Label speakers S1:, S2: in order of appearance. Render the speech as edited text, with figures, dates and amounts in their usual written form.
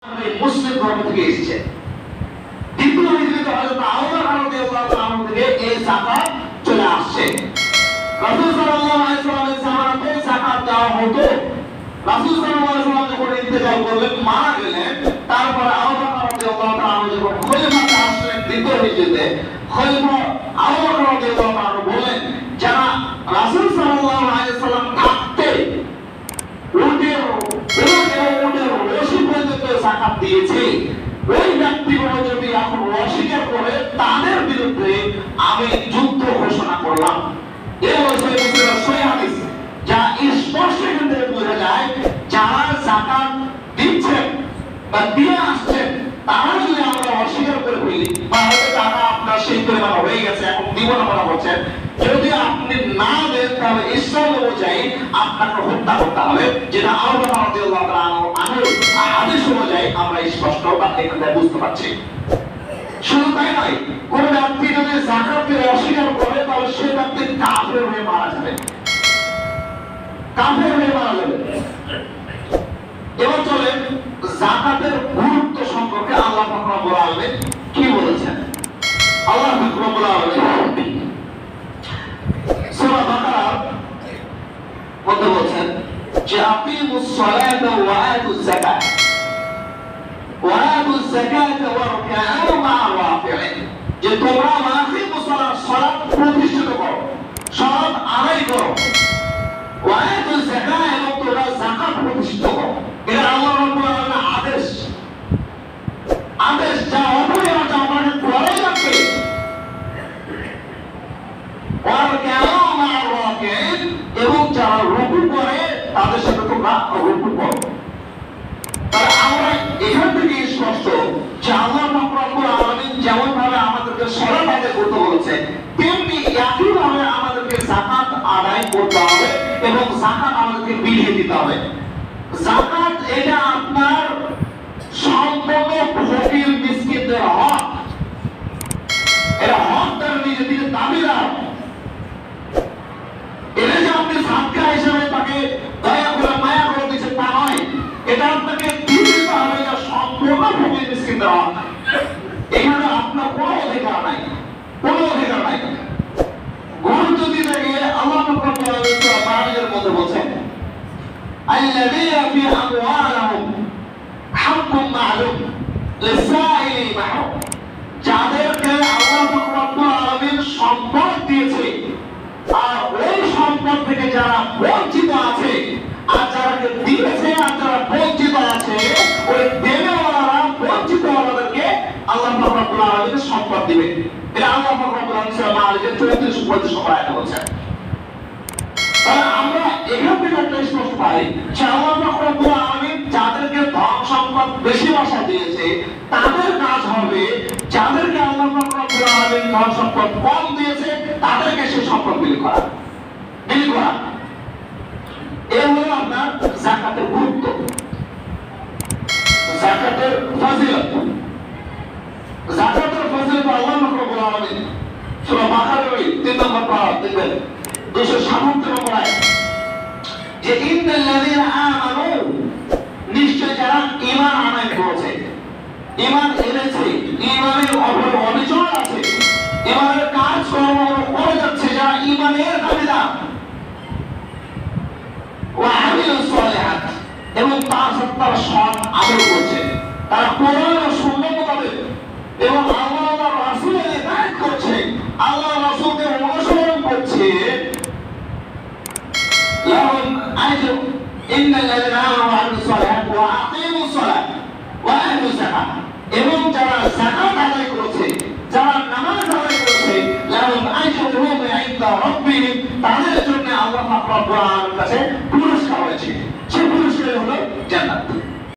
S1: মুসলিম ধর্ম থেকে এসেছে। দ্বিতীয় হিজরতে হযরত আবু বকর রাদিয়াল্লাহু তাআলা থেকে এই যাকাত চলে আসছে। রাসূল সাল্লাল্লাহু আলাইহি ওয়াসাল্লামের জামানাতে যাকাত দেওয়া হতো। রাসূল সাল্লাল্লাহু আলাইহি ওয়াসাল্লাম যখন ইন্তেকাল করলেন, মারা গেলেন, তারপরে আবু বকর রাদিয়াল্লাহু তাআলা যখন খলিফাতে আসলেন দ্বিতীয় হিজরতে, খলিফা আবু বকর রাদিয়াল্লাহু তাআলা বলেন, যারা রাসূল সাল্লাল্লাহু আলাইহি ওয়াসাল্লাম থাকতে উটের রশি পর্যন্ত যাকাত দিয়েছে, ওই ব্যক্তিগুলো যদি এখন অস্বীকার করে তাদের বিরুদ্ধে আমি যুদ্ধ ঘোষণা করলাম। এই সহিহ হাদিস, যা স্পষ্ট এখান থেকে বোঝা যায় যারা যাকাত দিচ্ছেন বা দিয়ে আসছেন তারা যদি আমরা অস্বীকার করে ফেলি, বা হয়তো টাকা আপনার সেই পরিমাণ হয়ে গেছে এখন দিব না বলা বলছেন, যদি আপনি না দেন তাহলে ইসলাম অনুযায়ী আপনাকে হত্যা করতে হবে, যেটা আবু বকর রাদিয়াল্লাহু তাআলা আনহু হাদিস অনুযায়ী আমরা স্পষ্ট বা এখানে বুঝতে পারছি। শুধু তাই নয়, কোন ব্যক্তি যদি যাকাতকে অস্বীকার করে তাহলে সে ব্যক্তি কাফের হয়ে মারা যাবে, কাফের হয়ে মারা যাবে। এবার চলেন যাকাতের গুরুত্ব সম্পর্কে আল্লাহ পাক রব্বুল আলামিন কি বলেছেন। আল্লাহ পাক রব্বুল আলামিন সূরা বাকারার মধ্যে বলেছেন যে আকিমুস সালাতা ওয়া আতুজ যাকাত ওয়া আতুজ যাকাতা ওয়ারকাউ মা'আর রাকি'িন, যে তোমরা আকিমুস সালাত প্রতিষ্ঠিত করো, সালাত আদায় করো, ওয়া আতুজ যাকাত এবং তোমরা যাকাত প্রতিষ্ঠিত করো। এটা আল্লাহ রাব্বুল আলামিনের আদেশ, আদেশ যা অপরিহার্য আমাদের করাই লাগবে। এবং যারা রুকু করে তাদের সাথে তোমরা রুকু করো। তাহলে আমরা এখান থেকে স্পষ্ট যে আল্লাহ পাক রব্বুল আলামিন যেমন ভাবে আমাদেরকে সালাত আদায় করতে বলেছে, তেমনি একই ভাবে আমাদেরকে যাকাত আদায় করতে হবে এবং যাকাত আমাদেরকে বিলিয়ে দিতে হবে। যাকাত এটা আপনার সম্পূর্ণ ফকির মিসকিনদের হক, এটা হক তার নিজে থেকে দাবিদার। এটা যে আপনি সাদকা হিসেবে তাকে দয়া করে মায়া করে দিচ্ছেন তা নয়, এটা আপনাকে দিতে হবে, এটা সম্পূর্ণ ফকির মিসকিনদের হক। এখানে আপনার কোনো অধিকার নাই, কোনো অধিকার নাই। গুরুত্ব দিতে গিয়ে আল্লাহ পাক রব্বুল আলামিন সূরা মাইদার মধ্যে বলেছেন الذين في أموالهم حق معلوم للسائل محروم, যাদেরকে আল্লাহ পাক রব্বুল আলামিন সম্পদ দিয়েছে আর ওই সম্পদ থেকে যারা বঞ্চিত আছে, আর যারা দিয়েছে আর যারা বঞ্চিত আছে, ওই দেনেওয়ালারা বঞ্চিতওয়ালাদেরকে আল্লাহ পাক রব্বুল আলামিন সম্পদ দিবেন। এটা আল্লাহ পাক রব্বুল আলামিন সূরা মাইদার 34-35 নম্বর আয়াতে বলেছেন। আমরা এখান থেকে একটা স্পষ্ট পাই যে আল্লাহ পাক রব্বুল আলামিন যাদেরকে ধন সম্পদ বেশি বসা দিয়েছে তাদের কাজ হবে, যাদেরকে আল্লাহ পাক রব্বুল আলামিন ধন সম্পদ কম দিয়েছে তাদেরকে সেই সম্পদ বিলি করা। এই হলো আপনার যাকাতের গুরুত্ব, যাকাতের ফজিলত। যাকাতের ফজিলত আল্লাহ পাক রব্বুল আলামিন সূরা বাকারার 3 নম্বর পারা দেখবেন 257 নম্বর আয়াত, যে ইন্নাল্লাযীনা আমানু, নিশ্চয় যারা ঈমান আনয়ন করেছে, ঈমান এনেছে, ঈমানের উপর অবিচল আছে, ঈমানের কাজ কর্ম করে যাচ্ছে, যারা ঈমানের দাবিদার, ওয়া আমিলুস সালিহাত, এবং তার সাথে তারা সৎ আমল করছে, তারা কোরআন ও সুন্নাহ মোতাবেক এবং আল্লাহ ও তার রাসূলের ইতাআত করছে, আল্লাহ রাসূলকে অনুসরণ করছে, لهم أجر إن الذين آمنوا وعملوا الصالحات وأقيموا الصلاة وآتوا الزكاة, এবং যারা যাকাত আদায় করেছে, যারা নামাজ আদায় করেছে, লাহুম আজরুহুম ইনদা রাব্বিহিম, তাদের জন্য আল্লাহ পাক রব্বুল আলামিনের কাছে পুরস্কার রয়েছে। সেই পুরস্কার হলো জান্নাত।